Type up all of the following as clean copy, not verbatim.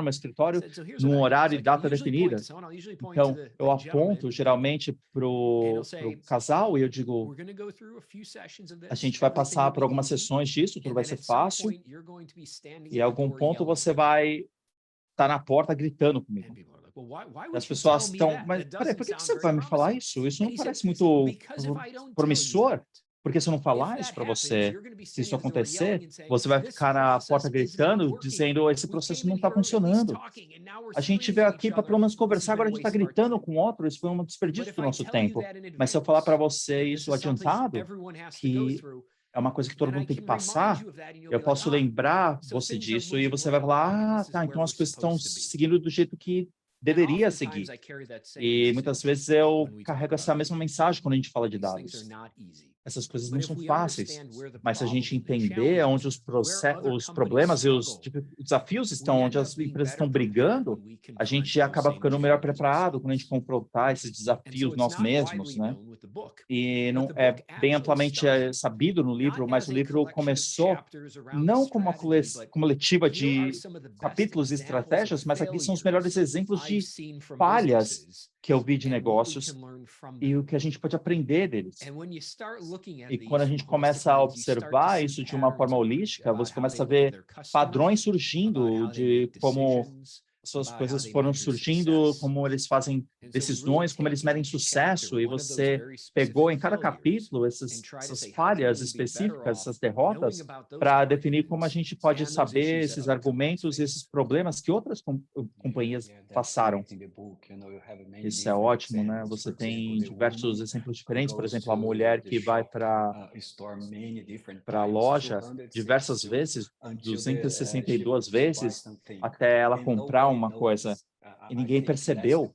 no meu escritório Said, "So here's num what I do." horário e It's like, data I'll usually point definida. to someone, I'll usually point Então, to eu the aponto gentleman, geralmente pro say, casal e eu digo, "We're gonna go through a few sessions of a this. gente vai Everything passar will por be algumas easy. sessões disso, tudo And vai then ser at some fácil, point, you're going to be standing e em at the algum door ponto yelling você at me." vai estar na porta gritando comigo. And people are like, "Well, why E as would you tell pessoas me estão, that? mas That peraí, doesn't por que que sound você very vai me falar promising." isso? Isso And não he said, parece muito "Because if I don't tell you promissor. that, Porque se eu não falar isso para você, se isso acontecer, você vai ficar na porta gritando, dizendo esse processo não está funcionando. A gente veio aqui para pelo menos conversar, agora a gente está gritando com outro, isso foi um desperdício do nosso tempo. Mas se eu falar para você isso adiantado, que é uma coisa que todo mundo tem que passar, eu posso lembrar você disso e você vai falar, tá, então as coisas estão seguindo do jeito que deveria seguir. E muitas vezes eu carrego essa mesma mensagem quando a gente fala de dados. Essas coisas não são fáceis, mas se a gente entender onde os problemas e os desafios estão, onde as empresas estão brigando, a gente acaba ficando melhor preparado quando a gente confrontar esses desafios nós mesmos, né? E não é bem amplamente sabido no livro, mas o livro começou não como uma coletiva de capítulos e estratégias, mas aqui são os melhores exemplos de falhas que eu vi de negócios e o que a gente pode aprender deles. E quando a gente começa a observar isso de uma forma holística, você começa a ver padrões surgindo de como essas coisas foram surgindo, como eles fazem decisões, como eles medem sucesso, e você pegou em cada capítulo essas falhas específicas, essas derrotas, para definir como a gente pode saber esses argumentos e esses problemas que outras companhias passaram. Isso é ótimo, né? Você tem diversos exemplos diferentes, por exemplo, a mulher que vai para a loja diversas vezes, 262 vezes, até ela comprar uma coisa e ninguém percebeu.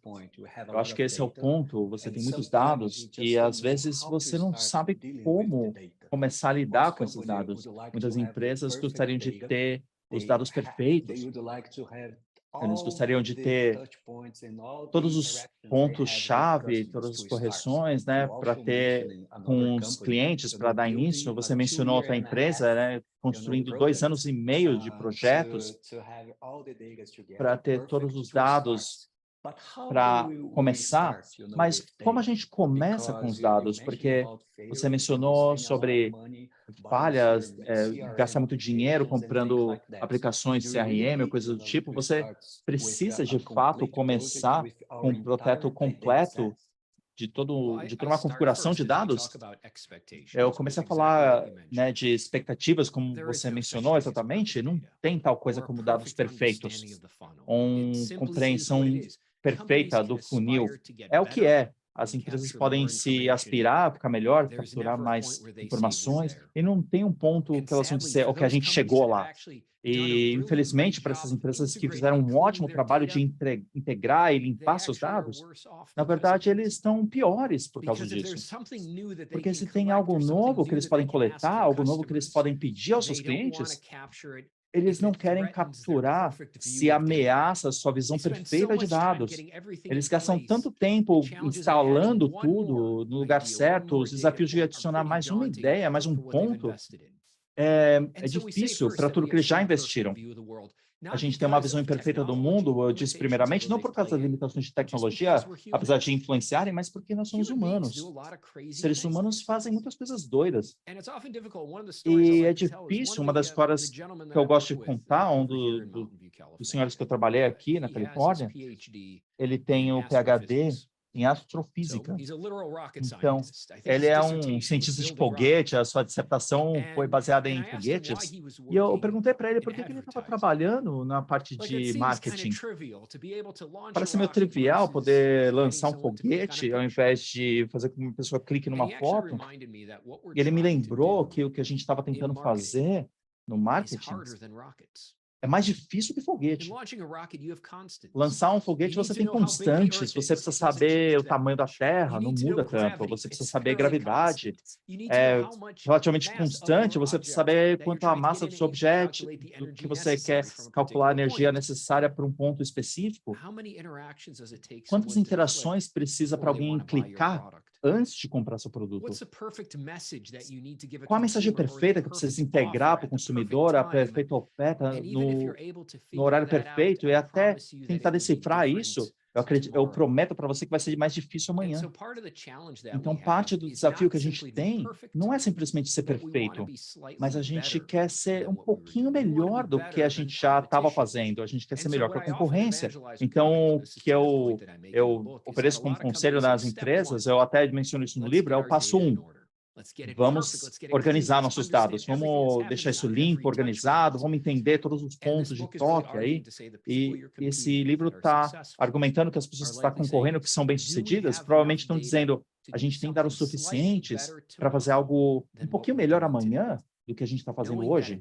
Eu acho que esse é o ponto. Você tem muitos dados e às vezes você não sabe como começar a lidar com esses dados. Muitas empresas gostariam de ter os dados perfeitos. Eles gostariam de ter todos os pontos-chave, todas as correções, né, para ter com os clientes, para dar início. Você mencionou outra empresa, né, construindo 2 anos e meio de projetos para ter todos os dados para começar. Mas como a gente começa com os dados? Porque você mencionou sobre falhas, gastar muito dinheiro comprando aplicações de CRM ou coisas do tipo. Você precisa, de fato, começar com um projeto completo de toda uma configuração de dados. Eu comecei a falar, né, de expectativas, como você mencionou exatamente. Não tem tal coisa como dados perfeitos. Compreensão perfeita do funil. É o que é. As empresas podem se aspirar, ficar melhor, capturar mais informações, e não tem um ponto que elas vão dizer, ok, a gente chegou lá. E, infelizmente, para essas empresas que fizeram um ótimo trabalho de integrar e limpar seus dados, na verdade, eles estão piores por causa disso. Porque se tem algo novo que eles podem coletar, algo novo que eles podem pedir aos seus clientes, eles não querem capturar se ameaça a sua visão perfeita de dados. Eles gastam tanto tempo instalando tudo no lugar certo, os desafios de adicionar mais uma ideia, mais um ponto, é difícil para tudo que eles já investiram. A gente tem uma visão imperfeita do mundo, eu disse primeiramente, não por causa das limitações de tecnologia, apesar de influenciarem, mas porque nós somos humanos. Seres humanos fazem muitas coisas doidas. E é difícil, uma das histórias que eu gosto de contar, dos senhores que eu trabalhei aqui na Califórnia, ele tem o PhD em astrofísica. Então, ele é um cientista de foguete, a sua dissertação foi baseada em foguetes. E eu perguntei para ele por que ele estava trabalhando na parte de marketing. Parece meio trivial poder lançar um foguete ao invés de fazer com que uma pessoa clique numa foto. E ele me lembrou que o que a gente estava tentando fazer no marketing é mais difícil que foguete. Lançar um foguete, você tem constantes, você precisa saber o tamanho da Terra, não muda tanto, você precisa saber gravidade, é relativamente constante, você precisa saber quanto a massa do seu objeto, do que você quer calcular a energia necessária para um ponto específico. Quantas interações precisa para alguém clicar antes de comprar seu produto? Qual a mensagem perfeita que precisa integrar para o consumidor, a perfeita oferta no horário perfeito, e até tentar decifrar isso, eu prometo para você que vai ser mais difícil amanhã. Então, parte do desafio que a gente tem não é simplesmente ser perfeito, mas a gente quer ser um pouquinho melhor do que a gente já estava fazendo, a gente quer ser melhor que a concorrência. Então, o que eu ofereço como conselho nas empresas, eu até menciono isso no livro, é o passo 1. Vamos organizar nossos dados, vamos deixar isso limpo, organizado, vamos entender todos os pontos de toque aí. E esse livro está argumentando que as pessoas que estão concorrendo, que são bem-sucedidas, provavelmente estão dizendo, a gente tem dados suficientes para fazer algo um pouquinho melhor amanhã do que a gente está fazendo hoje.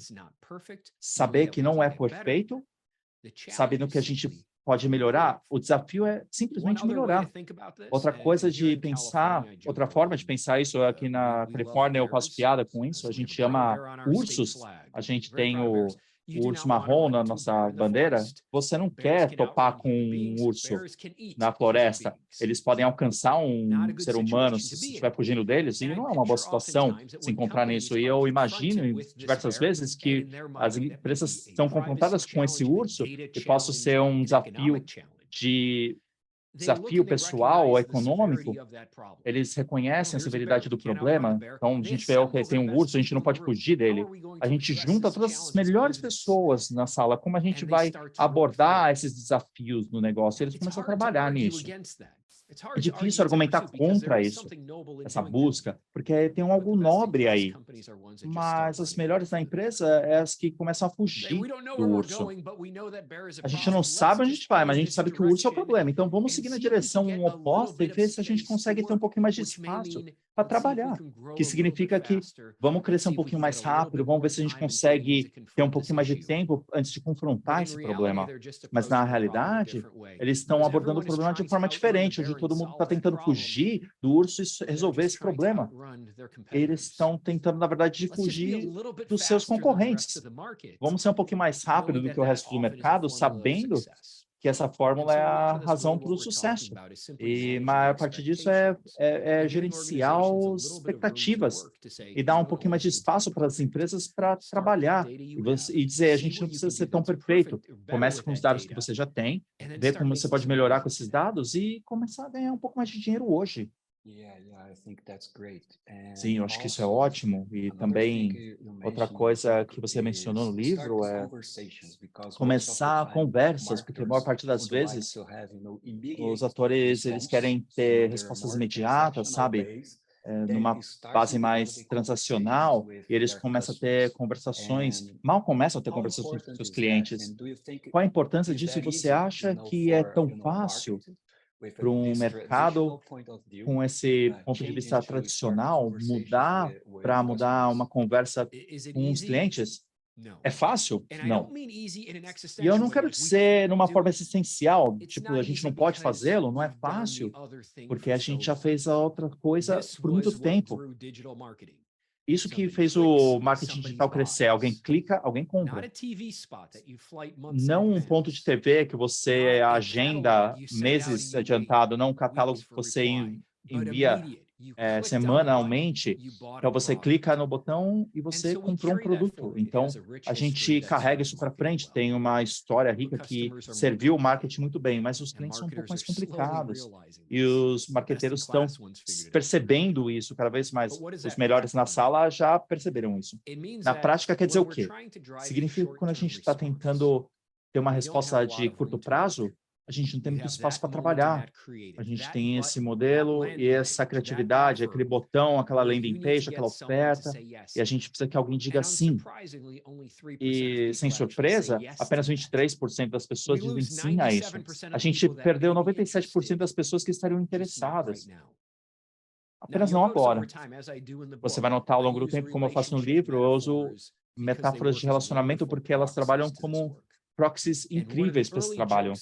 Saber que não é perfeito, sabendo que a gente pode melhorar, o desafio é simplesmente melhorar. Outra coisa de pensar, outra forma de pensar isso, aqui na Califórnia eu faço piada com isso, a gente chama ursos, a gente tem o urso marrom na nossa bandeira, você não quer topar com um urso na floresta, eles podem alcançar um ser humano se você estiver fugindo deles, e não é uma boa situação se encontrar nisso. E eu imagino diversas vezes que as empresas estão confrontadas com esse urso e possa ser um desafio pessoal ou econômico. Eles reconhecem a severidade do problema, então a gente vê, ok, tem um urso, a gente não pode fugir dele. A gente junta todas as melhores pessoas na sala, como a gente vai abordar esses desafios no negócio, eles começam a trabalhar nisso. É difícil argumentar contra isso, essa busca, porque tem algo nobre aí. Mas as melhores da empresa é as que começam a fugir do urso. A gente não sabe onde a gente vai, mas a gente sabe que o urso é o problema. Então, vamos seguir na direção oposta e ver se a gente consegue ter um pouquinho mais de espaço para trabalhar. Que significa que vamos crescer um pouquinho mais rápido, vamos ver se a gente consegue ter um pouquinho mais de tempo antes de confrontar esse problema. Mas, na realidade, eles estão abordando o problema de forma diferente, onde todo mundo está tentando fugir do urso e resolver esse problema. Eles estão tentando, na verdade, fugir dos seus concorrentes. Vamos ser um pouquinho mais rápido do que o resto do mercado, sabendo que essa fórmula é a razão para o sucesso. E a partir disso é gerenciar as expectativas e dar um pouquinho mais de espaço para as empresas para trabalhar e dizer, a gente não precisa ser tão perfeito. Comece com os dados que você já tem, vê como você pode melhorar com esses dados e começar a ganhar um pouco mais de dinheiro hoje. Sim, eu acho que isso é ótimo. E também, outra coisa que você mencionou no livro é começar conversas, porque a maior parte das vezes os atores eles querem ter respostas imediatas, sabe? Numa base mais transacional, e eles começam a ter conversações, mal começam a ter conversações com seus clientes. Qual a importância disso? E você acha que é tão fácil para um mercado com esse ponto de vista tradicional, mudar uma conversa com os clientes? É fácil? Não. E eu não quero dizer numa forma existencial, tipo, a gente não pode fazê-lo, não é fácil, porque a gente já fez a outra coisa por muito tempo. Isso que fez o marketing digital crescer. Alguém clica, alguém compra. Não um ponto de TV que você agenda meses adiantado, não um catálogo que você envia semanalmente. Então, você clica no botão e você comprou um produto. Então, a gente carrega isso para frente. Tem uma história rica que serviu o marketing muito bem, mas os clientes são um pouco mais complicados. E os marqueteiros estão percebendo isso cada vez mais. Os melhores na sala já perceberam isso. Na prática, quer dizer o quê? Significa que quando a gente está tentando ter uma resposta de curto prazo, a gente não tem muito espaço para trabalhar. A gente tem esse modelo e essa criatividade, aquele botão, aquela landing page, aquela oferta, e a gente precisa que alguém diga sim. E, sem surpresa, apenas 23% das pessoas dizem sim a isso. A gente perdeu 97% das pessoas que estariam interessadas. Apenas não agora. Você vai notar ao longo do tempo, como eu faço no livro, eu uso metáforas de relacionamento porque elas trabalham como proxies incríveis para esse trabalho.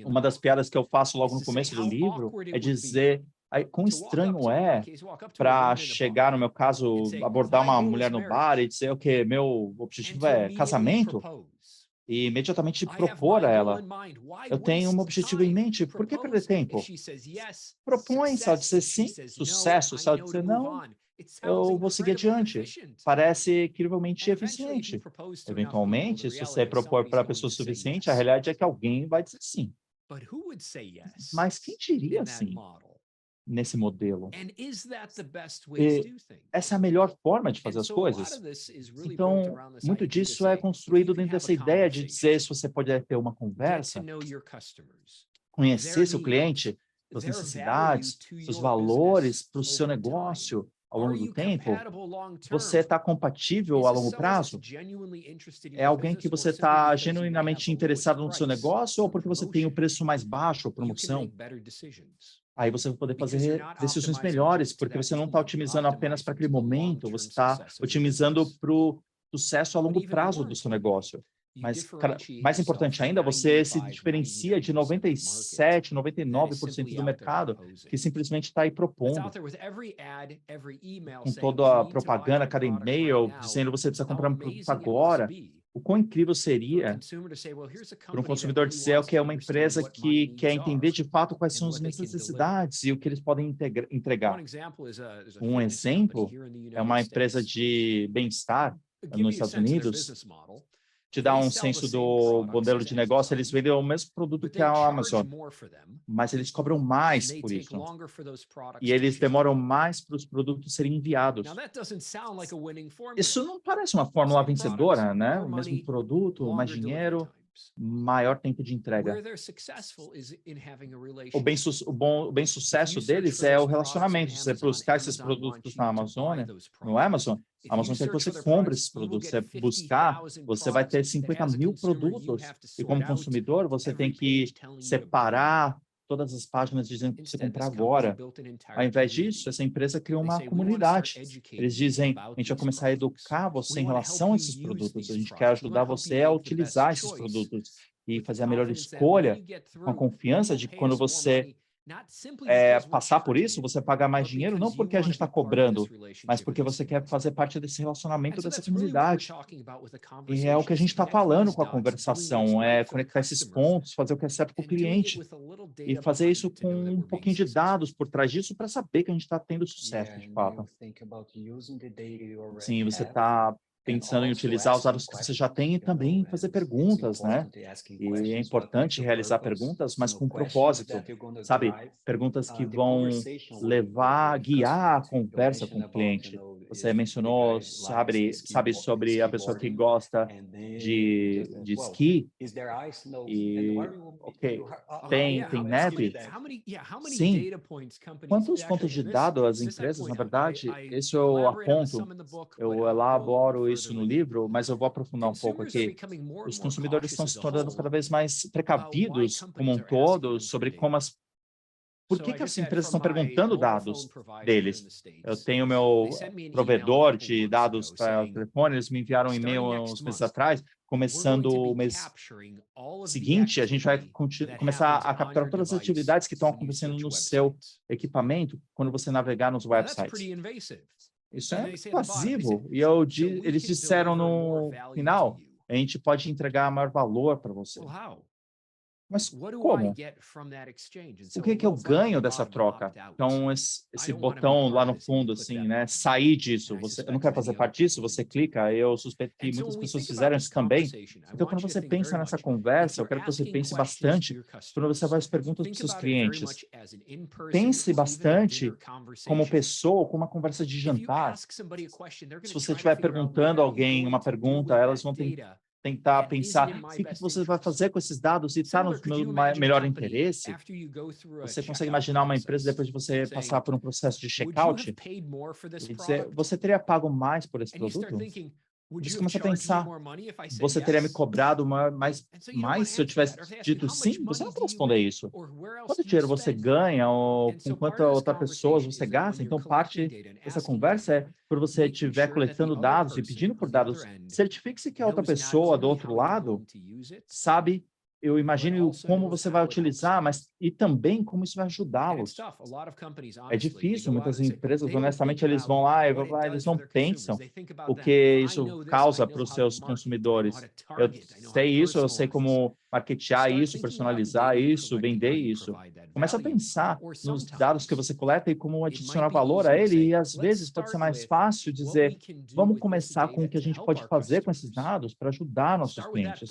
Uma das piadas que eu faço logo no começo do livro é dizer quão estranho é para chegar, no meu caso, abordar uma mulher no bar e dizer, ok, meu objetivo é casamento, e imediatamente propor a ela, eu tenho um objetivo em mente, por que perder tempo? Propõe, se ela dizer sim, sucesso, se ela dizer não, eu vou seguir adiante. Parece incrivelmente eficiente. Eventualmente, se você propor para a pessoa suficiente, a realidade é que alguém vai dizer sim. Mas quem diria sim nesse modelo? E essa é a melhor forma de fazer as coisas? Então, muito disso é construído dentro dessa ideia de dizer se você pode ter uma conversa, conhecer seu cliente, suas necessidades, seus valores para o seu negócio, ao longo do tempo? Você está compatível a longo prazo? É alguém que você está genuinamente interessado no seu negócio ou porque você tem o preço mais baixo, promoção? Aí você vai poder fazer decisões melhores, porque você não está otimizando apenas para aquele momento, você está otimizando para o sucesso a longo prazo do seu negócio. Mas, mais importante ainda, você se diferencia de 97, 99% do mercado que simplesmente está aí propondo. Com toda a propaganda, cada e-mail, dizendo que você precisa comprar um produto agora. O quão incrível seria para um consumidor dizer que é uma empresa que quer entender de fato quais são as minhas necessidades e o que eles podem entregar. Um exemplo é uma empresa de bem-estar nos Estados Unidos. Te dá um senso do modelo de negócio, eles vendem o mesmo produto que a Amazon, mas eles cobram mais por isso. E eles demoram mais para os produtos serem enviados. Isso não parece uma fórmula vencedora, né? O mesmo produto, mais dinheiro, maior tempo de entrega. O bem sucesso deles é o relacionamento. Você buscar esses produtos na Amazônia, no Amazon, a Amazon quer que você compre esses produtos. Você buscar, você vai ter 50 mil produtos. E como consumidor, você tem que separar todas as páginas dizendo que você comprar agora. Ao invés disso, essa empresa criou uma comunidade. Eles dizem, a gente vai começar a educar você em relação a esses produtos. A gente quer ajudar você a utilizar esses produtos e fazer a melhor escolha com a confiança de que quando você passar por isso, você pagar mais dinheiro, não porque a gente está cobrando, mas porque você quer fazer parte desse relacionamento, dessa comunidade. E é o que a gente está falando com a conversação, é conectar esses pontos, fazer o que é certo para o cliente. E fazer isso com um pouquinho de dados por trás disso para saber que a gente está tendo sucesso, de fato. Sim, você está pensando em utilizar os dados que você já tem e também fazer perguntas, né? E é importante realizar perguntas, mas com propósito, sabe? Perguntas que vão guiar a conversa com o cliente. Você mencionou, sabe sobre a pessoa que gosta de esqui e, ok, tem neve? Sim. Quantos pontos de dados as empresas, na verdade, isso eu aponto, eu elaboro isso no livro, mas eu vou aprofundar um pouco aqui. Os consumidores estão se tornando cada vez mais precavidos, como um todo, sobre por que as empresas estão perguntando dados deles? Eu tenho meu provedor de dados para o telefone, eles me enviaram um e-mail uns meses atrás, começando o mês seguinte, a gente vai começar a capturar todas as atividades que estão acontecendo no seu equipamento quando você navegar nos websites. Isso é invasivo. E eles disseram no final, a gente pode entregar maior valor para você. Mas como? O que eu ganho dessa troca? Então, esse botão lá no fundo, assim, né? Sair disso. Eu não quero fazer parte disso, você clica. Eu suspeito que muitas pessoas fizeram isso também. Então, quando você pensa nessa conversa, eu quero que você pense bastante quando você faz perguntas para os seus clientes. Pense bastante como pessoa, como uma conversa de jantar. Se você estiver perguntando a alguém uma pergunta, elas vão tentar pensar o que você vai fazer com esses dados e está no meu melhor interesse. Você consegue imaginar uma empresa depois de você passar por um processo de checkout e dizer, você teria pago mais por esse produto? Você começa a pensar, você teria me cobrado mais se eu tivesse dito sim? Você não vai responder isso. Quanto dinheiro você ganha ou com quantas outras pessoas você gasta? Então, parte dessa conversa é por você estiver coletando dados e pedindo por dados. Certifique-se que a outra pessoa do outro lado sabe, eu imagino como você vai utilizar, mas e também como isso vai ajudá-los. É difícil, muitas empresas, honestamente, eles vão lá e eles não pensam o que isso causa para os seus consumidores. Eu sei isso, eu sei como marketear isso, personalizar isso, vender isso. Começa a pensar nos dados que você coleta e como adicionar valor a ele, e às vezes pode ser mais fácil dizer, vamos começar com o que a gente pode fazer com esses dados para ajudar nossos clientes.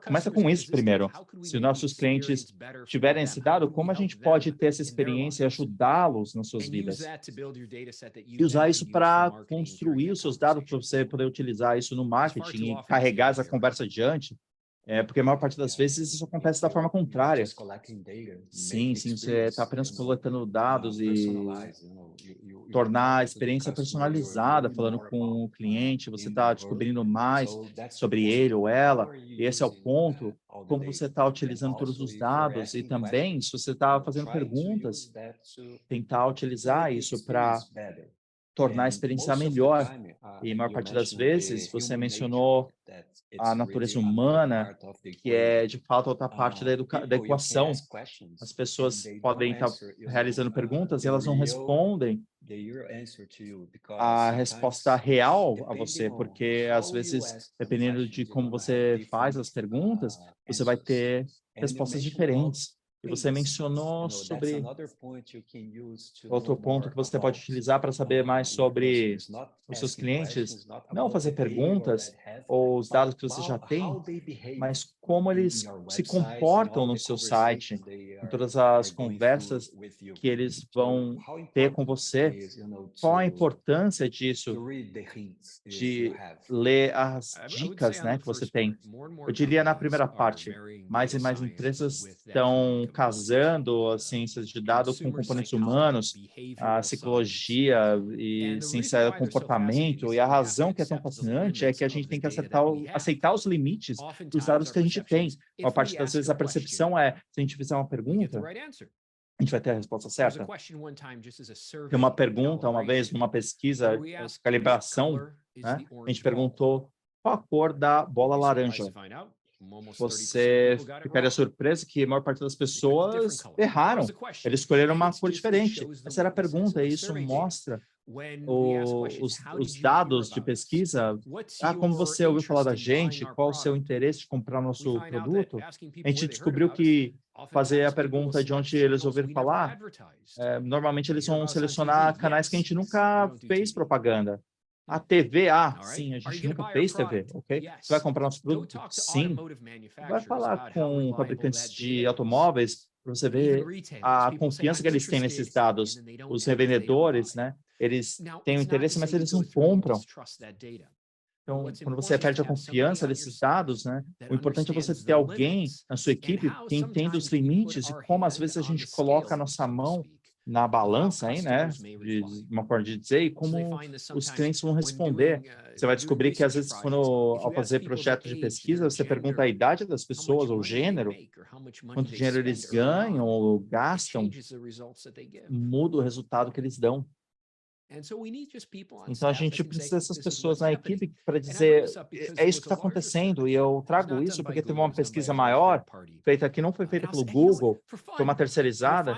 Começa com isso primeiro. Se nossos clientes tiverem esse dado, como a gente pode ter essa experiência e ajudá-los nas suas vidas? E usar isso para construir os seus dados, para você poder utilizar isso no marketing e carregar essa conversa adiante. Porque a maior parte das vezes isso acontece da forma contrária. Sim, você está apenas coletando dados e tornar a experiência personalizada, falando com o cliente, você está descobrindo mais sobre ele ou ela, e esse é o ponto, como você está utilizando todos os dados, e também, se você está fazendo perguntas, tentar utilizar isso para tornar a experiência melhor. E a maior parte das vezes, você mencionou a natureza humana, que é, de fato, outra parte da equação. As pessoas podem estar realizando perguntas e elas não respondem a resposta real a você, porque, às vezes, dependendo de como você faz as perguntas, você vai ter respostas diferentes. E você mencionou sobre outro ponto que você pode utilizar para saber mais sobre os seus clientes, não fazer perguntas ou os dados que você já tem, mas como eles se comportam no seu site, em todas as conversas que eles vão ter com você. Qual a importância disso, de ler as dicas, né, que você tem? Eu diria na primeira parte, mais e mais empresas estão casando as ciências de dados com componentes humanos, a psicologia e ciência do comportamento, e a razão que é tão fascinante é que a gente tem que aceitar os limites dos dados que a gente tem. A maior parte das vezes a percepção é, se a gente fizer uma pergunta, a gente vai ter a resposta certa. Tem uma pergunta, uma vez, numa pesquisa de calibração, né? A gente perguntou qual a cor da bola laranja. Você ficaria surpreso que a maior parte das pessoas erraram. Eles escolheram uma cor diferente. Essa era a pergunta, e isso mostra os dados de pesquisa. Como você ouviu falar da gente, qual o seu interesse de comprar nosso produto? A gente descobriu que fazer a pergunta de onde eles ouviram falar, normalmente eles vão selecionar canais que a gente nunca fez propaganda. A TV, sim, a gente nunca fez TV, ok? Você vai comprar nosso produto? Sim. Vai falar com fabricantes de automóveis para você ver a confiança que eles têm nesses dados. Os revendedores, né? Eles têm o interesse, mas eles não compram. Então, quando você perde a confiança desses dados, né? O importante é você ter alguém na sua equipe que entenda os limites e como, às vezes, a gente coloca a nossa mão na balança, aí, né? De uma forma de dizer, e como os clientes vão responder. Você vai descobrir que, às vezes, ao fazer projetos de pesquisa, você pergunta a idade das pessoas, ou o gênero, quanto dinheiro eles ganham ou gastam, muda o resultado que eles dão. Então, a gente precisa dessas pessoas na equipe para dizer, é isso que está acontecendo, e eu trago isso porque teve uma pesquisa maior, feita que não foi feita pelo Google, foi uma terceirizada.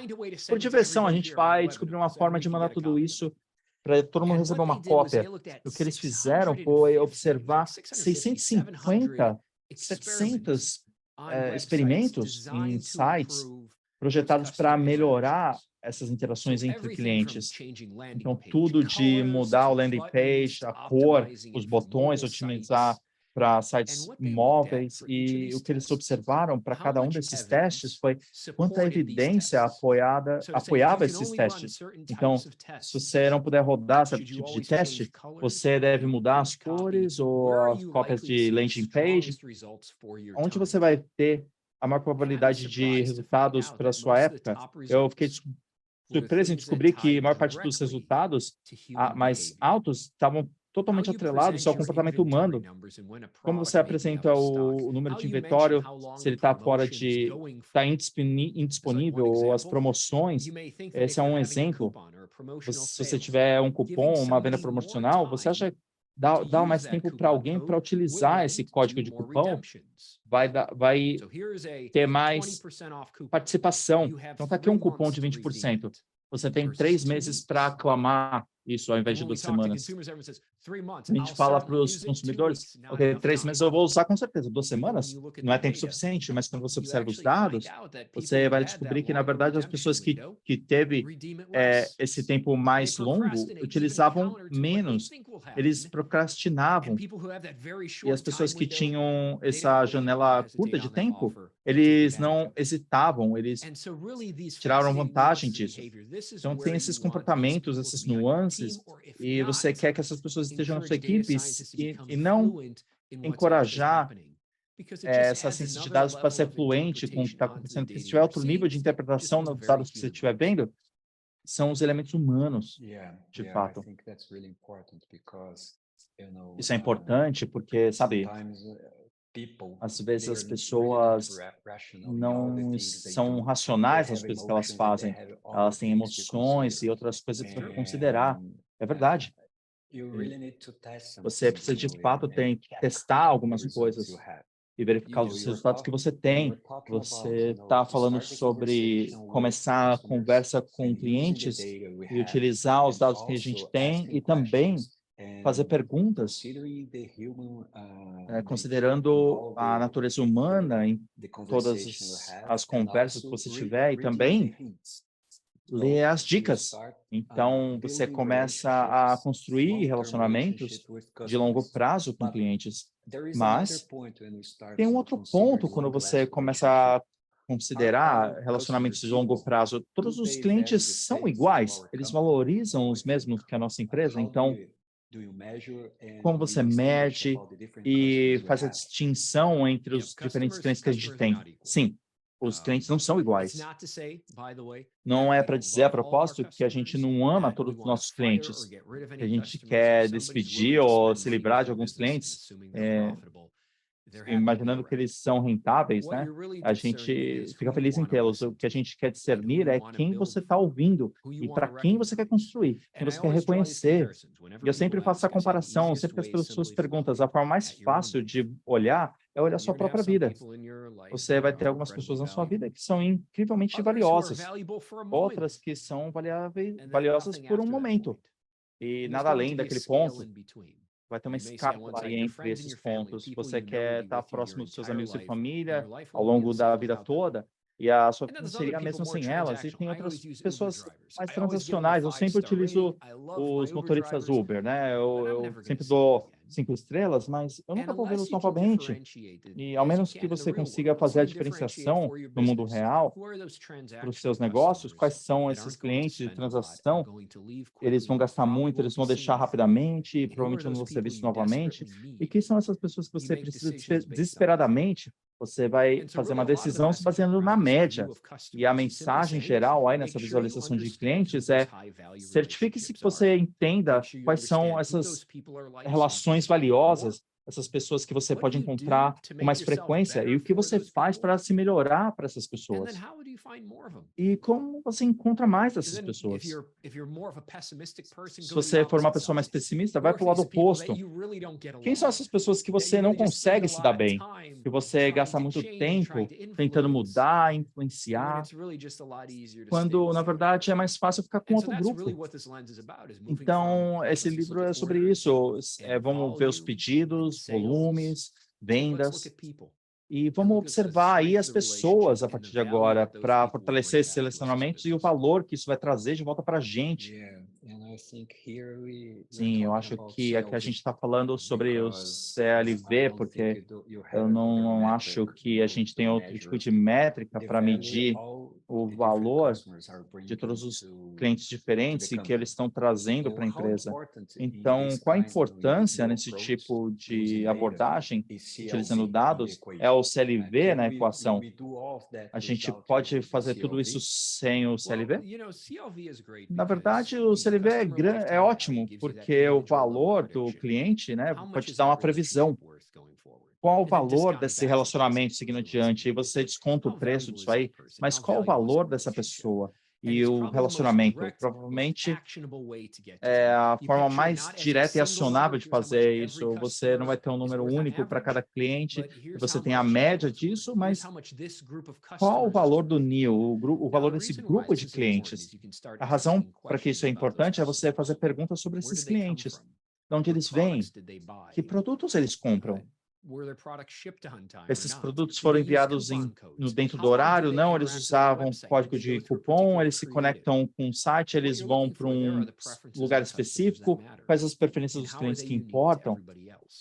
Por diversão, a gente vai descobrir uma forma de mandar tudo isso para todo mundo receber uma cópia. O que eles fizeram foi observar 650, 700 experimentos em sites projetados para melhorar essas interações entre clientes. Então, tudo de mudar o landing page, a cor, os botões, otimizar para sites móveis. E o que eles observaram para cada um desses testes foi quanta evidência apoiava esses testes. Então, se você não puder rodar esse tipo de teste, você deve mudar as cores ou as cópias de landing page. Onde você vai ter a maior probabilidade de resultados para a sua época? Eu fiquei surpreso em descobrir que a maior parte dos resultados mais altos estavam totalmente atrelados ao comportamento humano. Como você apresenta o número de inventório, se ele está está indisponível, ou as promoções, esse é um exemplo. Se você tiver um cupom, uma venda promocional, você acha dá mais tempo para alguém para utilizar esse código de cupom, vai ter mais participação. Então, está aqui um cupom de 20%. Você tem 3 meses para aclamar isso, ao invés de 2 semanas. A gente fala para os consumidores, ok, 3 meses eu vou usar com certeza, 2 semanas não é tempo suficiente, mas quando você observa os dados, você vai descobrir que, na verdade, as pessoas que teve esse tempo mais longo utilizavam menos, eles procrastinavam. E as pessoas que tinham essa janela curta de tempo, eles não hesitavam, eles tiraram vantagem disso. Então, tem esses comportamentos, esses nuances, e você quer que essas pessoas estejam na sua equipe e não encorajar essa ciência de dados para ser fluente com o que está acontecendo, porque se tiver outro nível de interpretação dos dados que você estiver vendo, são os elementos humanos, de fato. Isso é importante porque, sabe, às vezes as pessoas não são racionais nas coisas que elas fazem. Elas têm emoções e outras coisas para considerar. É verdade. Você precisa, de fato, tem que testar algumas coisas e verificar os resultados que você tem. Você está falando sobre começar a conversa com clientes e utilizar os dados que a gente tem e também fazer perguntas, considerando a natureza humana em todas as conversas que você tiver e também ler as dicas. Então, você começa a construir relacionamentos de longo prazo com clientes. Mas tem um outro ponto quando você começa a considerar relacionamentos de longo prazo. Todos os clientes são iguais, eles valorizam os mesmos que a nossa empresa. Então, como você mede e faz a distinção entre os diferentes clientes que a gente tem? Sim, os clientes não são iguais. Não é para dizer a propósito que a gente não ama todos os nossos clientes, que a gente quer despedir ou se livrar de alguns clientes, imaginando que eles são rentáveis, né? A gente fica feliz em tê-los. O que a gente quer discernir é quem você está ouvindo e para quem você quer construir, quem você quer reconhecer. E eu sempre faço essa comparação, sempre que as pessoas perguntam, a forma mais fácil de olhar é olhar a sua própria vida. Você vai ter algumas pessoas na sua vida que são incrivelmente valiosas, outras que são valiosas por um momento, e nada além daquele ponto. Vai ter uma escala aí entre esses pontos. Você quer estar próximo dos seus amigos e família ao longo da vida toda, e a sua vida seria a mesma sem elas. E tem outras pessoas mais transacionais. Eu sempre utilizo os motoristas Uber, né? Eu sempre dou 5 estrelas, mas eu nunca vou vê-los novamente. E ao menos que você consiga fazer a diferenciação no mundo real para os seus negócios, quais são esses clientes de transação, eles vão gastar muito, eles vão deixar rapidamente, e provavelmente não vão ser vistos novamente. E quem são essas pessoas que você precisa desesperadamente? Você vai fazer uma decisão se baseando na média. E a mensagem geral aí nessa visualização de clientes é: certifique-se que você entenda quais são essas relações valiosas, essas pessoas que você pode encontrar com mais frequência, e o que você faz para se melhorar para essas pessoas. E como você encontra mais dessas pessoas? Se você for uma pessoa mais pessimista, vai para o lado oposto. Quem são essas pessoas que você não consegue se dar bem? Que você gasta muito tempo tentando mudar, influenciar, quando, na verdade, é mais fácil ficar com outro grupo. Então, esse livro é sobre isso. Vamos ver os pedidos, volumes, vendas, e vamos observar aí as pessoas a partir de agora para fortalecer esses selecionamentos e o valor que isso vai trazer de volta para a gente. Sim, eu acho que aqui a gente está falando sobre o CLV, porque eu não acho que a gente tem outro tipo de métrica para medir o valor de todos os clientes diferentes e que eles estão trazendo para a empresa. Então, qual a importância nesse tipo de abordagem, utilizando dados, é o CLV na equação? A gente pode fazer tudo isso sem o CLV? Na verdade, o CLV é ótimo, porque o valor do cliente, né, pode te dar uma previsão. Qual o valor desse relacionamento seguindo adiante? E você desconta o preço disso aí, mas qual o valor dessa pessoa? E o relacionamento, provavelmente, é a forma mais direta e acionável de fazer isso. Você não vai ter um número único para cada cliente, você tem a média disso, mas qual o valor do NIO, o valor desse grupo de clientes? A razão para que isso é importante é você fazer perguntas sobre esses clientes. De onde eles vêm? Que produtos eles compram? Esses produtos foram enviados dentro do horário? Não, eles usavam código de cupom, eles se conectam com um site, eles vão para um lugar específico, quais as preferências dos clientes que importam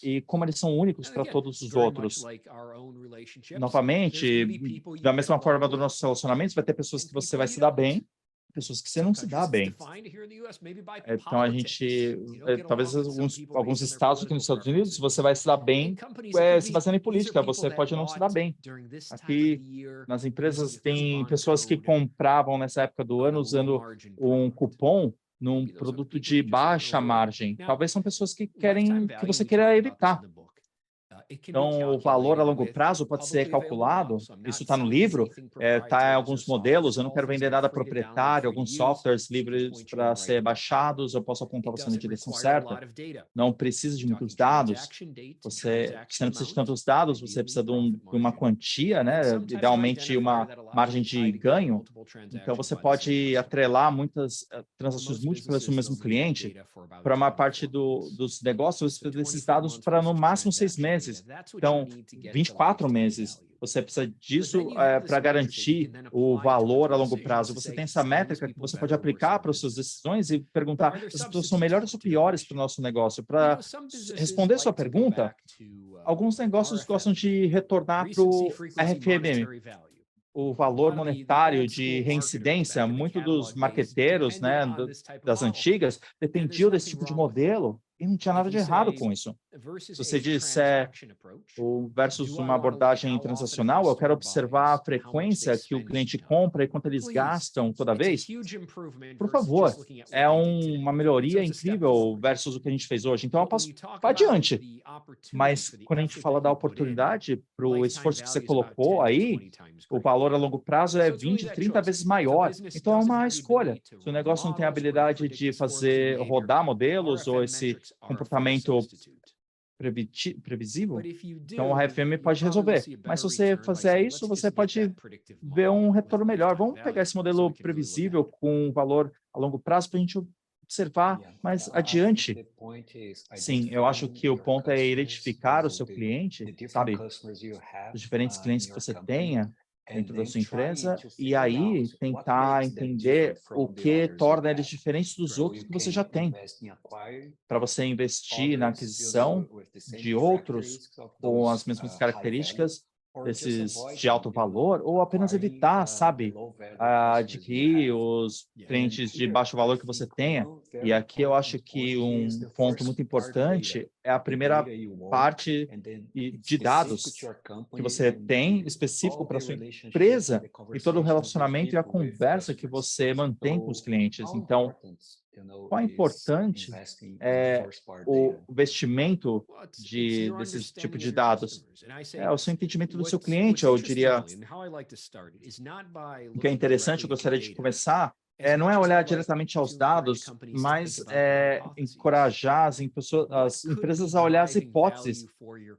e como eles são únicos para todos os outros. Novamente, da mesma forma dos nossos relacionamentos, vai ter pessoas que você vai se dar bem pessoas que você não se dá bem. Então, a gente, talvez alguns estados aqui nos Estados Unidos, você vai se dar bem se baseando em política, você pode não se dar bem. Aqui, nas empresas, tem pessoas que compravam nessa época do ano usando um cupom num produto de baixa margem. Talvez são pessoas que você queira evitar. Então, o valor a longo prazo pode ser calculado, isso está no livro, está em alguns modelos, eu não quero vender nada proprietário, alguns softwares livres para ser baixados, eu posso apontar você na direção certa. Não precisa de muitos dados, você não precisa de tantos dados, você precisa de uma quantia, né? Idealmente uma margem de ganho. Então, você pode atrelar muitas transações múltiplas no mesmo cliente. Para uma parte dos negócios, você precisa desses dados para no máximo 6 meses. Então, 24 meses, você precisa disso para garantir o valor a longo prazo. Você tem essa métrica que você pode aplicar para as suas decisões e perguntar se as pessoas são melhores ou piores para o nosso negócio. Para responder sua pergunta, alguns negócios gostam de retornar para o RFM, o valor monetário de reincidência. Muitos dos marqueteiros, né, das antigas, dependiam desse tipo de modelo e não tinha nada de errado com isso. Se você disser versus uma abordagem transacional, eu quero observar a frequência que o cliente compra e quanto eles gastam toda vez. Por favor, é uma melhoria incrível versus o que a gente fez hoje. Então, eu posso para adiante. Mas, quando a gente fala da oportunidade para o esforço que você colocou aí, o valor a longo prazo é 20, 30 vezes maior. Então, é uma escolha. Se o negócio não tem a habilidade de rodar modelos ou esse comportamento previsível, então o RFM pode resolver. Mas se você fizer isso, você pode ver um retorno melhor. Vamos pegar esse modelo previsível com valor a longo prazo para a gente observar mais adiante. Sim, eu acho que o ponto é identificar o seu cliente, sabe? Os diferentes clientes que você tenha dentro da sua empresa, e aí tentar entender o que torna eles diferentes dos outros que você já tem, para você investir na aquisição de outros com as mesmas características, desses de alto valor, ou apenas evitar, sabe, adquirir os clientes de baixo valor que você tenha. E aqui eu acho que um ponto muito importante é a primeira parte de dados que você tem específico para a sua empresa e todo o relacionamento e a conversa que você mantém com os clientes. Então, qual é importante é o investimento desse tipo de dados? É o seu entendimento do seu cliente, eu diria. O que é interessante, eu gostaria de começar, não é olhar diretamente aos dados, mas encorajar as empresas a olhar as hipóteses.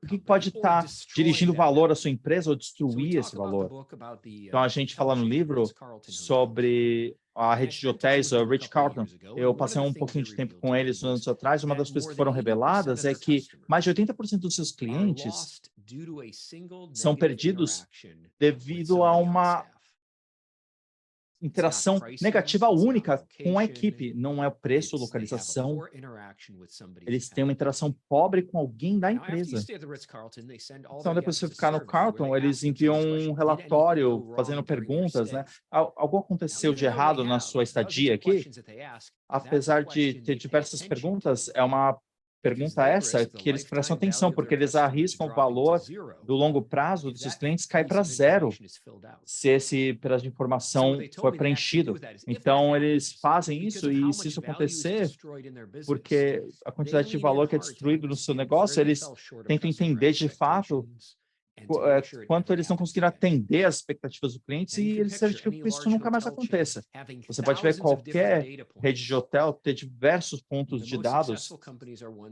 O que pode estar dirigindo valor à sua empresa ou destruir esse valor? Então, a gente fala no livro sobre a rede de hotéis, o Ritz-Carlton. Eu passei um pouquinho de tempo com eles anos atrás. Uma das coisas que foram reveladas é que mais de 80% dos seus clientes são perdidos devido a uma interação negativa única com a equipe. Não é o preço, localização. Eles têm uma interação pobre com alguém da empresa. Então, depois de você ficar no Carlton, eles enviam um relatório fazendo perguntas, né? Algo aconteceu de errado na sua estadia aqui? Apesar de ter diversas perguntas, é uma pergunta essa que eles prestam atenção, porque eles arriscam o valor do longo prazo dos seus clientes cair para zero se esse pedaço de informação for preenchido. Então, eles fazem isso, e se isso acontecer, porque a quantidade de valor que é destruído no seu negócio, eles tentam entender de fato quanto eles não conseguiram atender as expectativas do cliente, e eles certificam que isso nunca mais aconteça. Você pode ver qualquer rede de hotel ter diversos pontos de dados,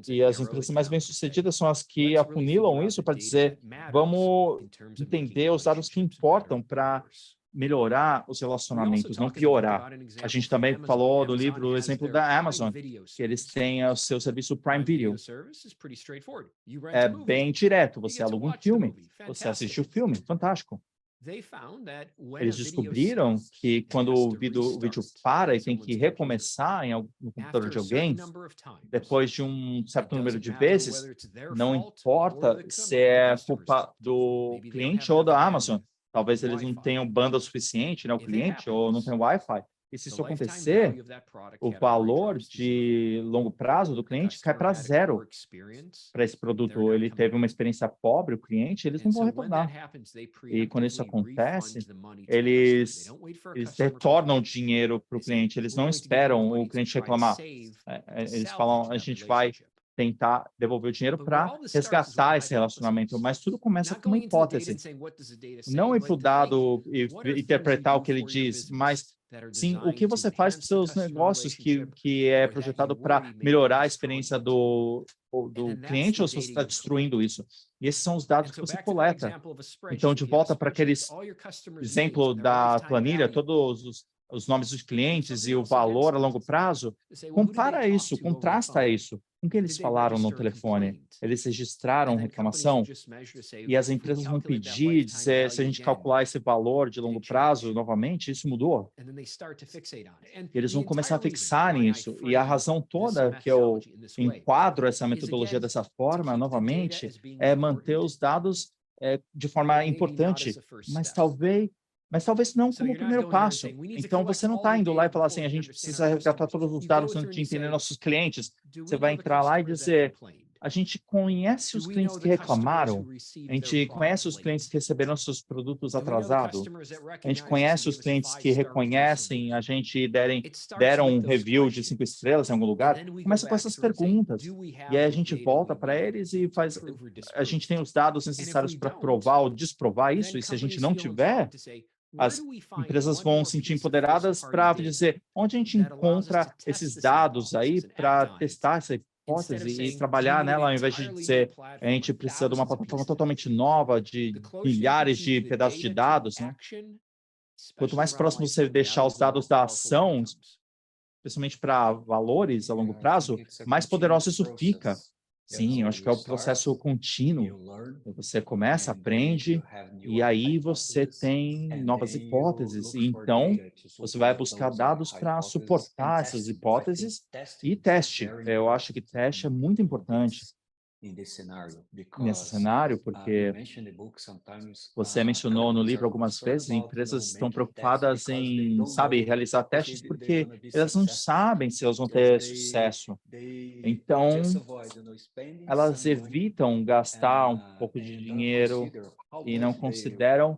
e as empresas mais bem-sucedidas são as que afunilam isso para dizer, vamos entender os dados que importam para melhorar os relacionamentos, não piorar. A gente também falou do livro, o exemplo da Amazon, que eles têm o seu serviço Prime Video. É bem direto, você aluga um filme, você assiste o filme, fantástico. Eles descobriram que quando o vídeo para e tem que recomeçar no computador de alguém, depois de um certo número de vezes, não importa se é culpa do cliente ou da Amazon. Talvez eles não tenham banda suficiente, né, o cliente, ou não tem Wi-Fi. E se isso acontecer, o valor de longo prazo do cliente cai para zero para esse produto. Ele teve uma experiência pobre, o cliente, eles não vão retornar. E quando isso acontece, eles retornam o dinheiro para o cliente, eles não esperam o cliente reclamar. Eles falam, a gente vai tentar devolver o dinheiro para resgatar esse relacionamento, mas tudo começa com uma hipótese. Não ir para o dado e interpretar o que ele diz, mas sim o que você faz para os seus negócios que é projetado para melhorar a experiência do cliente ou se você está destruindo isso. E esses são os dados que você coleta. Então, de volta para aqueles exemplo da planilha, todos os nomes dos clientes e o valor a longo prazo, compara isso, contrasta isso com o que eles falaram no telefone. Eles registraram reclamação e as empresas vão pedir, dizer, se a gente calcular esse valor de longo prazo novamente, isso mudou. Eles vão começar a fixar nisso. E a razão toda que eu enquadro essa metodologia dessa forma, novamente, é manter os dados de forma importante, mas talvez não como o primeiro passo. Então, você não está indo lá e falar assim, a gente precisa resgatar todos os dados antes de entender nossos clientes. Você vai entrar lá e dizer, a gente conhece os clientes que reclamaram, a gente conhece os clientes que receberam seus produtos atrasados, a gente conhece os clientes que reconhecem, a gente deram um review de 5 estrelas em algum lugar. Começa com essas perguntas. E aí a gente volta para eles e a gente tem os dados necessários para provar ou desprovar isso, e se a gente não tiver, as empresas vão se sentir empoderadas para dizer onde a gente encontra esses dados aí para testar essa hipótese e trabalhar nela, ao invés de dizer a gente precisa de uma plataforma totalmente nova, de milhares de pedaços de dados, né? Quanto mais próximo você deixar os dados da ação, especialmente para valores a longo prazo, mais poderoso isso fica. Sim, eu acho que é o processo contínuo. Você começa, aprende, e aí você tem novas hipóteses. E então, você vai buscar dados para suportar essas hipóteses e teste. Eu acho que teste é muito importante nesse cenário, porque você mencionou no livro algumas vezes, empresas estão preocupadas em, sabe, realizar testes porque elas não sabem se elas vão ter sucesso. Então, elas evitam gastar um pouco de dinheiro e não consideram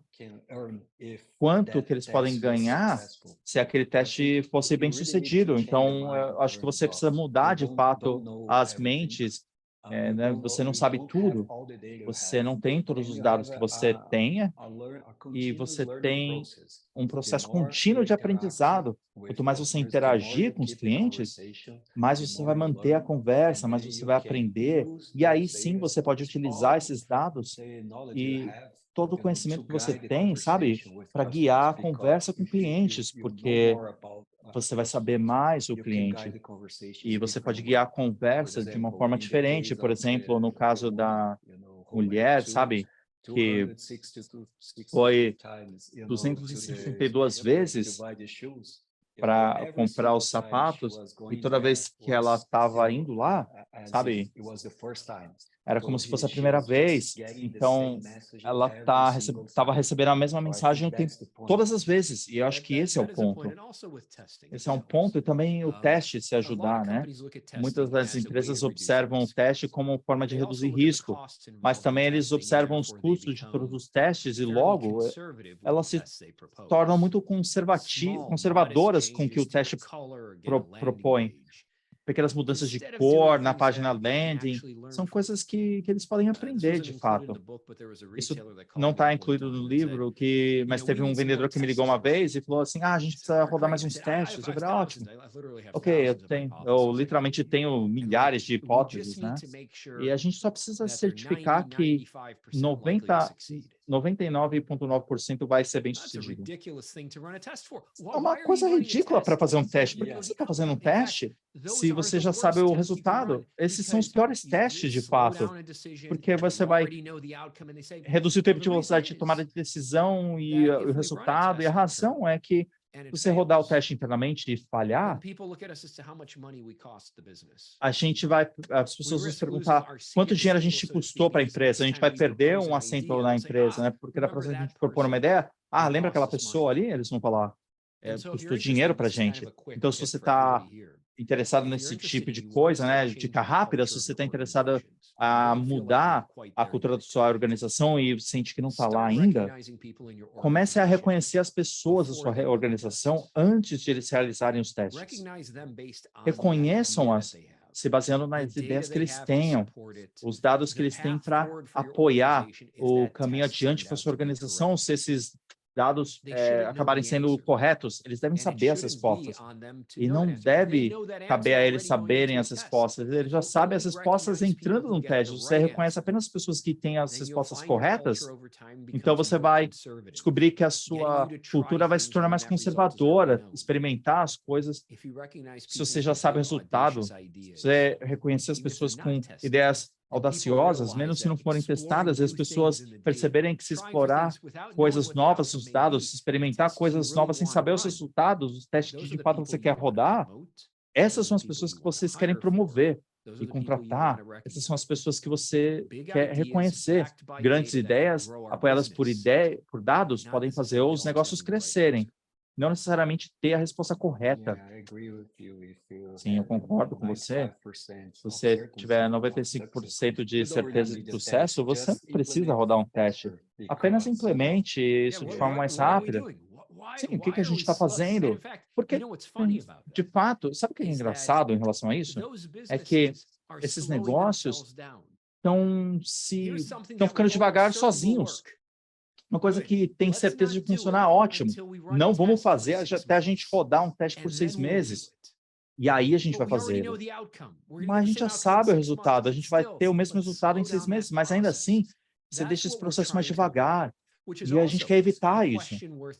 quanto que eles podem ganhar se aquele teste fosse bem sucedido. Então, eu acho que você precisa mudar, de fato, as mentes. Né? Você não sabe tudo, você não tem todos os dados que você tenha e você tem um processo contínuo de aprendizado. Quanto mais você interagir com os clientes, mais você vai manter a conversa, mais você vai aprender, e aí sim você pode utilizar esses dados e todo o conhecimento que você tem, sabe, para guiar a conversa com clientes, porque você vai saber mais o cliente e você pode guiar a conversa de uma forma diferente. Por exemplo, no caso da mulher, sabe, que foi 262 vezes para comprar os sapatos e toda vez que ela estava indo lá, sabe, era como se fosse a primeira vez. Então, ela estava recebendo a mesma mensagem todas as vezes. E eu acho que esse é o ponto. Esse é um ponto, e também o teste se ajudar, né? Muitas das empresas observam o teste como forma de reduzir risco, mas também eles observam os custos de todos os testes e logo elas se tornam muito conservadoras com o que o teste propõe. Pequenas mudanças de cor na página landing, são coisas que eles podem aprender, de fato. Isso não está incluído no livro, mas teve um vendedor que me ligou uma vez e falou assim, a gente precisa rodar mais uns testes. Eu falei, ótimo. Ok, eu literalmente tenho milhares de hipóteses, né? E a gente só precisa certificar que 99,9% vai ser bem sucedido. É uma coisa ridícula para fazer um teste. Por que você está fazendo um teste se você já sabe o resultado? Esses são os piores testes, de fato, porque você vai reduzir o tempo de velocidade de tomada de decisão e o resultado, e a razão é que você rodar o teste internamente e falhar, as pessoas vão se perguntar quanto dinheiro a gente custou para a empresa, a gente vai perder um assento na empresa, né? Porque da próxima a gente propor uma ideia, lembra aquela pessoa ali? Eles vão falar, custou dinheiro para a gente. Então, se você está interessado nesse tipo de coisa, né, dica rápida, se você está interessado a mudar a cultura da sua organização e sente que não está lá ainda, comece a reconhecer as pessoas da sua organização antes de eles realizarem os testes. Reconheçam-as se baseando nas ideias que eles tenham, os dados que eles têm para apoiar o caminho adiante para a sua organização, se esses dados acabarem sendo corretos, eles devem saber as respostas. E não deve caber a eles saberem as respostas. Eles já sabem as respostas entrando no teste. Você reconhece apenas as pessoas que têm as respostas corretas, então você vai descobrir que a sua cultura vai se tornar mais conservadora, experimentar as coisas. Se você já sabe o resultado, você reconhecer as pessoas com ideias audaciosas, mesmo se não forem testadas, e as pessoas perceberem que se explorar coisas novas nos dados, se experimentar coisas novas sem saber os resultados, os testes que de fato você quer rodar, essas são as pessoas que vocês querem promover e contratar. Essas são as pessoas que você quer reconhecer. Grandes ideias, apoiadas por dados, podem fazer os negócios crescerem. Não necessariamente ter a resposta correta. Sim, eu concordo com você. Se você tiver 95% de certeza de sucesso, você não precisa rodar um teste. Apenas implemente isso de forma mais rápida. Sim, o que a gente está fazendo? Porque, de fato, sabe o que é engraçado em relação a isso? É que esses negócios estão ficando devagar sozinhos. Uma coisa que tem certeza de funcionar, ótimo. Não vamos fazer até a gente rodar um teste por 6 meses. E aí a gente vai fazer. Mas a gente já sabe o resultado. A gente vai ter o mesmo resultado em 6 meses. Mas ainda assim, você deixa esse processo mais devagar. E a gente quer evitar isso.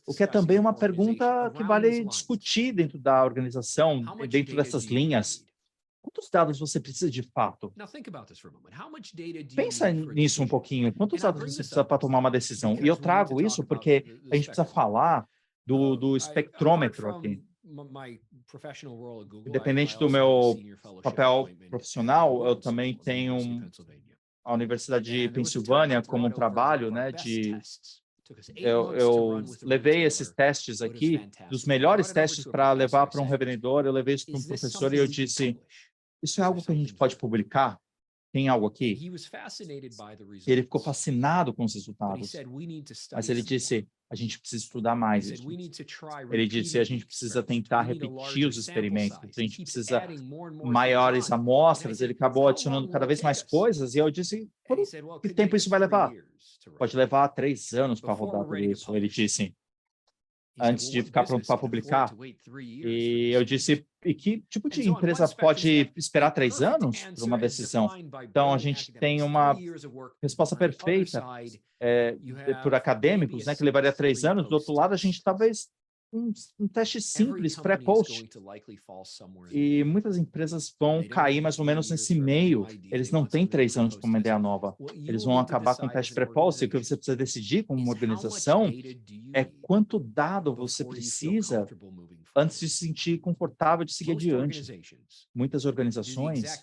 O que é também uma pergunta que vale discutir dentro da organização, dentro dessas linhas. Quantos dados você precisa de fato? Pensa nisso um pouquinho. Quantos dados você precisa para tomar uma decisão? E eu trago isso porque a gente precisa falar do espectrômetro aqui. Independente do meu papel profissional, eu também tenho a Universidade de Pensilvânia como um trabalho, né, eu levei esses testes aqui, dos melhores testes para levar para um revendedor, eu levei isso para um professor e eu disse, isso é algo que a gente pode publicar? Tem algo aqui? Ele ficou fascinado com os resultados, mas ele disse, a gente precisa estudar mais isso. Ele disse, a gente precisa tentar repetir os experimentos, a gente precisa maiores amostras, ele acabou adicionando cada vez mais coisas, e eu disse, quanto tempo isso vai levar? Pode levar 3 anos para rodar tudo isso, ele disse, antes de ficar pronto para publicar. E eu disse, e que tipo de empresa pode esperar 3 anos para uma decisão? Então, a gente tem uma resposta perfeita por acadêmicos, né, que levaria 3 anos. Do outro lado, a gente talvez um teste simples, pré-post. E muitas empresas vão cair mais ou menos nesse meio. Eles não têm 3 anos para uma ideia nova. Eles vão acabar com o teste pré-post. E o que você precisa decidir como uma organização é quanto dado você precisa antes de se sentir confortável de seguir adiante. Muitas organizações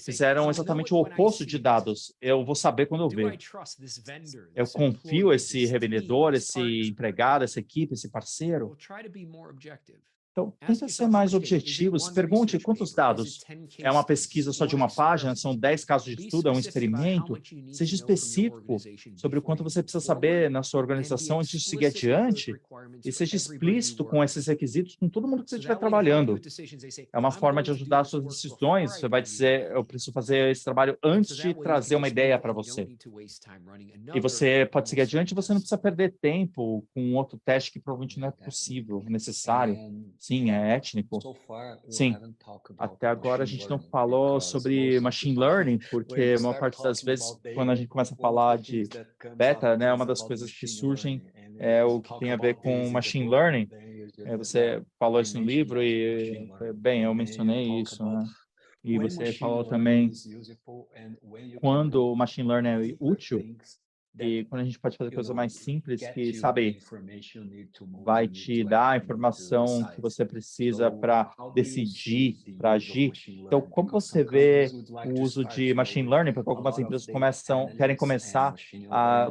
fizeram exatamente o oposto de dados. Eu vou saber quando eu ver. Eu confio esse revendedor, esse empregado, essa equipe, esse parceiro. Então, tenta ser mais objetivo. Se pergunte quantos dados. É uma pesquisa só de uma página? São 10 casos de estudo? É um experimento? Seja específico sobre o quanto você precisa saber na sua organização antes de seguir adiante e seja explícito com esses requisitos com todo mundo que você estiver trabalhando. É uma forma de ajudar as suas decisões. Você vai dizer, eu preciso fazer esse trabalho antes de trazer uma ideia para você. E você pode seguir adiante, você não precisa perder tempo com outro teste que provavelmente não é possível, necessário. Sim, é étnico. Sim, até agora a gente não falou sobre machine learning, porque a maior parte das vezes, quando a gente começa a falar de beta, né, uma das coisas que surgem é o que tem a ver com machine learning. Você falou isso no livro e, bem, eu mencionei isso, né? E você falou também quando o machine learning é útil E quando a gente pode fazer coisa mais simples que, sabe, vai te dar a informação que você precisa para decidir, para agir. Então, como você vê o uso de machine learning? Porque algumas empresas querem começar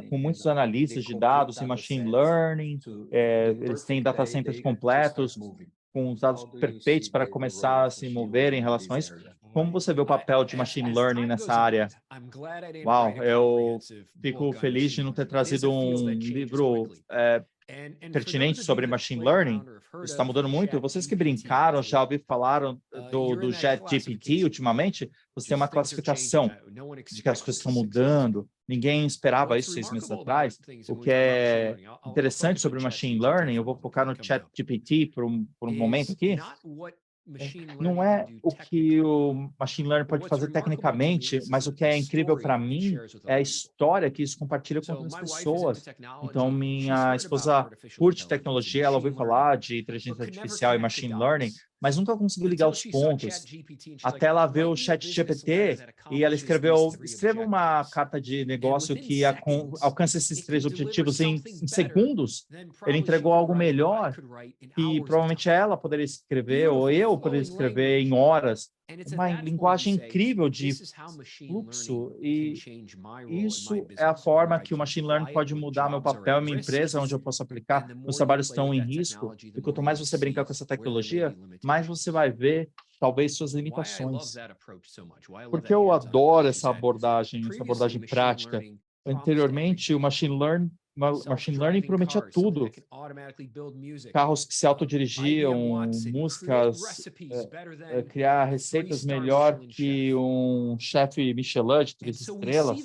com muitos analistas de dados em machine learning, eles têm data centers completos, com os dados perfeitos para começar a se mover em relação a isso. Como você vê o papel de machine learning nessa área? Uau, eu fico feliz de não ter trazido um livro pertinente sobre machine learning. Isso está mudando muito. Vocês que brincaram, já ouviram falar do ChatGPT ultimamente? Você tem uma classificação de que as coisas estão mudando. Ninguém esperava isso 6 meses atrás. O que é interessante sobre o machine learning, eu vou focar no ChatGPT por um momento aqui, não é o que o machine learning pode fazer tecnicamente, mas o que é incrível para mim é a história que isso compartilha com outras pessoas. Então, minha esposa curte tecnologia, ela ouviu falar de inteligência artificial e machine learning, mas nunca conseguiu ligar os pontos. Até ela ver o ChatGPT e ela escreva uma carta de negócio que alcance esses 3 objetivos em segundos. Ele entregou algo melhor que provavelmente ela poderia escrever ou eu poderia escrever em horas. Uma linguagem incrível de fluxo, e isso é a forma que o machine learning pode mudar meu papel, minha empresa, onde eu posso aplicar. Meus trabalhos estão em risco, e quanto mais você brincar com essa tecnologia, mais você vai ver, talvez, suas limitações. Porque eu adoro essa abordagem prática. Anteriormente, o machine learning prometia tudo. Carros que se autodirigiam, músicas, criar receitas melhor que um chefe Michelin de 3 estrelas.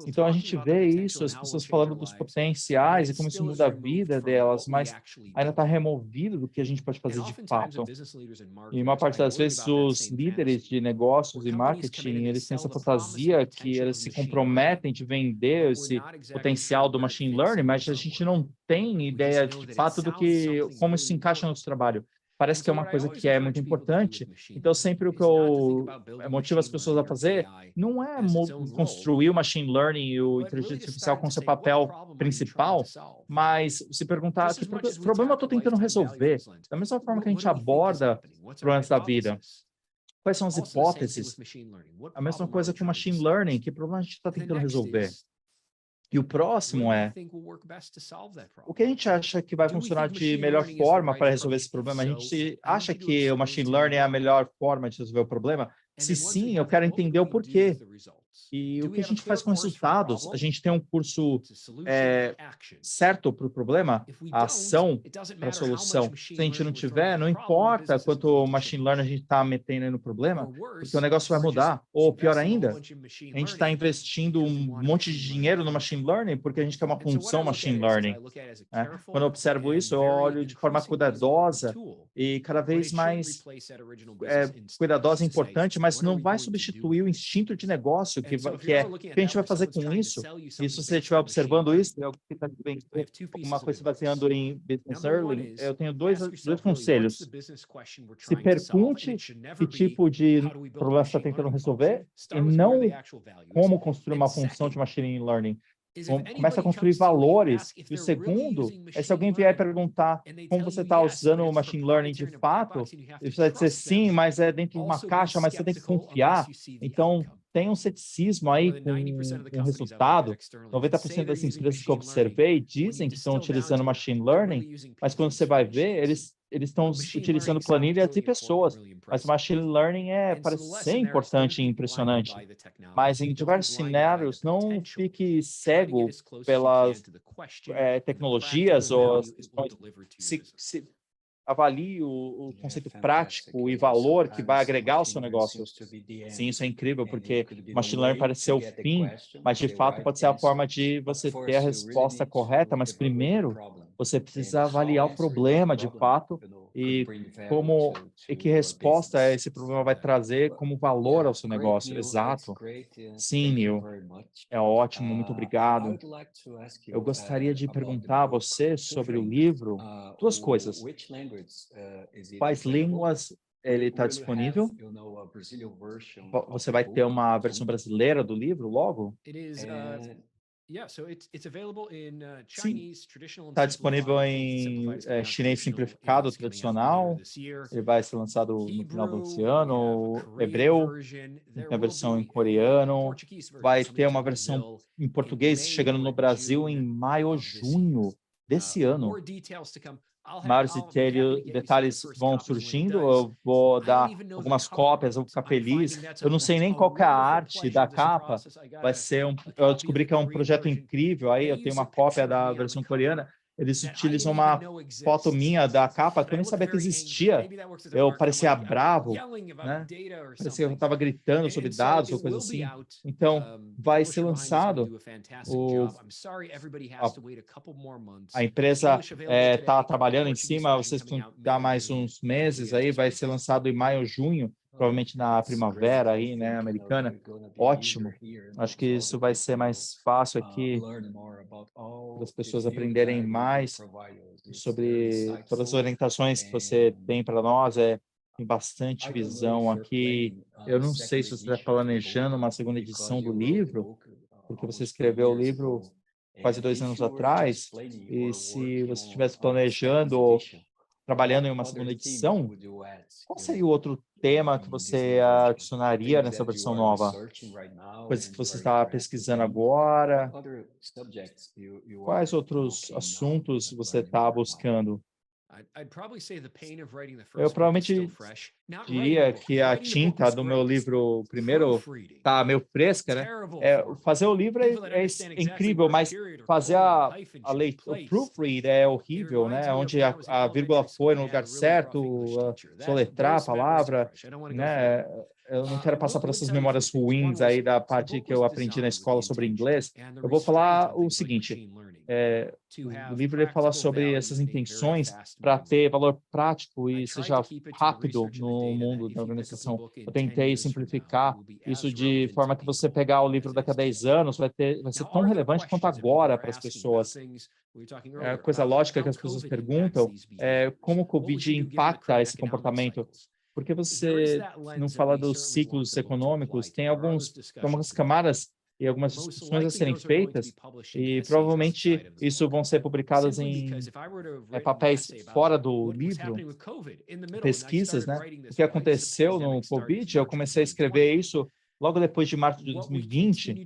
Então, a gente vê isso, as pessoas falando dos potenciais e como isso muda a vida delas, mas ainda está removido do que a gente pode fazer de fato. E uma parte das vezes, os líderes de negócios e marketing, eles têm essa fantasia que eles se comprometem de vender esse potencial do machine learning, mas a gente não tem ideia de fato como isso se encaixa no nosso trabalho. Parece que é uma coisa que é muito importante. Então, sempre o que eu motivo as pessoas a fazer não é construir o machine learning e o inteligência artificial com seu papel principal, mas se perguntar que problema eu estou tentando resolver. Da mesma forma que a gente aborda problemas da vida. Quais são as hipóteses? A mesma coisa com machine learning, que problema a gente está tentando resolver? E o próximo é, o que a gente acha que vai funcionar de melhor forma para resolver esse problema? A gente acha que o machine learning é a melhor forma de resolver o problema? Se sim, eu quero entender o porquê. E o que a gente faz com resultados? A gente tem um curso certo para o problema, a ação para a solução. Se a gente não tiver, não importa quanto machine learning a gente está metendo aí no problema, porque o negócio vai mudar. Ou pior ainda, a gente está investindo um monte de dinheiro no machine learning porque a gente quer uma função machine learning. Quando eu observo isso, eu olho de forma cuidadosa e cada vez mais cuidadosa e importante, mas não vai substituir o instinto de negócio que a gente vai fazer com isso. E se você estiver observando isso, uma coisa baseando em Business Early, eu tenho dois conselhos. Se pergunte que tipo de problema você está tentando resolver e não como construir uma função de machine learning. Começa a construir valores. E o segundo é se alguém vier perguntar como você está usando o machine learning de fato, você vai dizer sim, mas é dentro de uma caixa, mas você tem que confiar. Então, tem um ceticismo aí com o resultado. 90% das empresas que eu observei dizem que estão utilizando machine learning, mas quando você vai ver, eles estão utilizando planilhas e pessoas. Mas o machine learning parece ser importante e impressionante. Mas em diversos cenários, não fique cego pelas tecnologias ou se avalie o conceito prático e valor que vai agregar ao seu negócio. Sim, isso é incrível, porque machine learning parece ser o fim, mas de fato pode ser a forma de você ter a resposta correta, mas primeiro você precisa avaliar o problema de fato e que resposta esse problema vai trazer como valor ao seu negócio. Exato. Sim, Neil. É ótimo, muito obrigado. Eu gostaria de perguntar a você sobre o livro 2 coisas. Quais línguas ele está disponível? Você vai ter uma versão brasileira do livro logo? Sim, está disponível em chinês simplificado tradicional. Ele vai ser lançado no final desse ano. Hebreu, tem a versão em coreano. Vai ter uma versão em português chegando no Brasil em maio ou junho desse ano. Maiores detalhes vão surgindo, eu vou dar algumas cópias, eu vou ficar feliz. Eu não sei nem qual que é a arte da capa, vai ser eu descobri que é um projeto incrível, aí eu tenho uma cópia da versão coreana, eles utilizam uma foto minha da capa que eu nem sabia que existia, eu parecia bravo, né? Parecia que eu estava gritando sobre dados ou coisa assim. Então, vai ser lançado a empresa está trabalhando em cima, vocês vão dar mais uns meses aí, vai ser lançado em maio ou junho, provavelmente na primavera aí, né, americana. Ótimo. Acho que isso vai ser mais fácil aqui para as pessoas aprenderem mais sobre todas as orientações que você tem para nós. Tem bastante visão aqui. Eu não sei se você está planejando uma segunda edição do livro, porque você escreveu o livro quase 2 anos atrás, e se você estivesse planejando ou trabalhando em uma segunda edição, qual seria o outro tema que você adicionaria nessa versão nova? Coisas que você está pesquisando agora? Quais outros assuntos você está buscando? Eu provavelmente diria que a tinta do meu livro primeiro está meio fresca, né? Fazer o livro é incrível, mas fazer a leitura, o proofread é horrível, né? Onde a vírgula foi no lugar certo, soletrar a palavra, né? Eu não quero passar por essas memórias ruins aí da parte que eu aprendi na escola sobre inglês. Eu vou falar o seguinte, o livro ele fala sobre essas intenções para ter valor prático e seja rápido no mundo da organização. Eu tentei simplificar isso de forma que você pegar o livro daqui a 10 anos vai ser tão relevante quanto agora para as pessoas. Coisa lógica que as pessoas perguntam é como o Covid impacta esse comportamento. Por que você não fala dos ciclos econômicos? Tem algumas camadas e algumas discussões a serem feitas, e provavelmente isso vão ser publicadas em papéis fora do livro, pesquisas, né? O que aconteceu no Covid, eu comecei a escrever isso logo depois de março de 2020,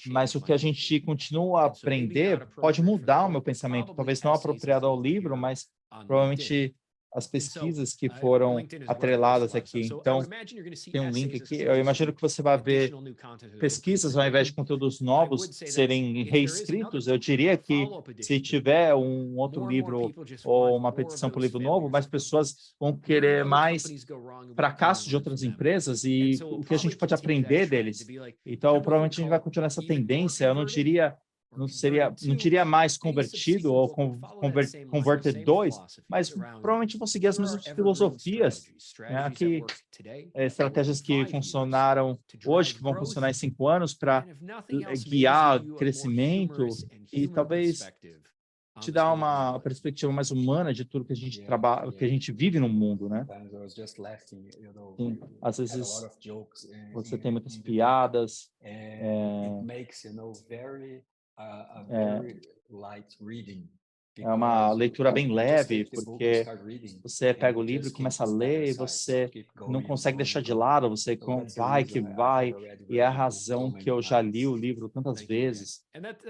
mas o que a gente continua a aprender pode mudar o meu pensamento, talvez não apropriado ao livro, mas provavelmente as pesquisas que foram atreladas aqui. Então, tem um link aqui. Eu imagino que você vai ver pesquisas ao invés de conteúdos novos serem reescritos. Eu diria que se tiver um outro livro ou uma petição para o livro novo, mais pessoas vão querer mais fracassos de outras empresas e o que a gente pode aprender deles. Então, provavelmente a gente vai continuar essa tendência. Eu não diria mais convertido ou converted 2, mas provavelmente vão seguir as mesmas filosofias, né? Aqui, estratégias que funcionaram hoje, que vão funcionar em 5 anos para guiar crescimento e talvez te dar uma perspectiva mais humana de tudo que a gente trabalha, que a gente vive no mundo, né? Sim, às vezes você tem muitas piadas, é uma leitura bem leve, porque você pega o livro e começa a ler e você não consegue deixar de lado, você vai que vai, e é a razão que eu já li o livro tantas vezes.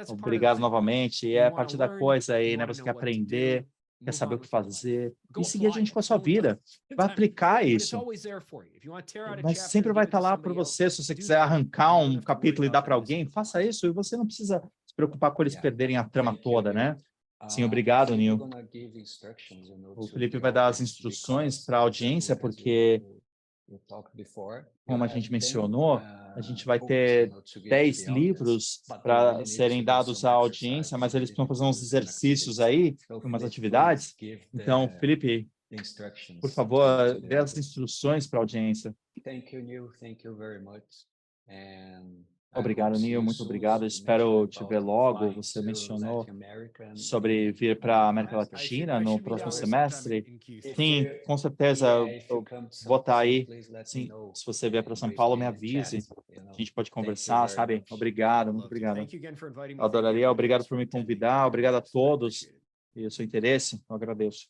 Obrigado novamente, e é a parte da coisa aí, né? Você quer aprender, quer saber o que fazer, e seguir a gente com a sua vida, vai aplicar isso. Mas sempre vai estar lá para você, se você quiser arrancar um capítulo e dar para alguém, faça isso, e você não precisa se preocupar com eles perderem a trama toda, né? Sim, obrigado, Neil. O Felipe vai dar as instruções para a audiência, porque, como a gente mencionou, a gente vai ter 10 livros para serem dados à audiência, mas eles precisam fazer uns exercícios aí, umas atividades. Então, Felipe, por favor, dê as instruções para a audiência. Obrigado, Neil, muito obrigado. Espero te ver logo. Você mencionou sobre vir para a América Latina no próximo semestre. Sim, com certeza, eu vou estar aí. Sim, se você vier para São Paulo, me avise. A gente pode conversar, sabe? Obrigado, muito obrigado. Eu adoraria, obrigado por me convidar, obrigado a todos e o seu interesse, eu agradeço.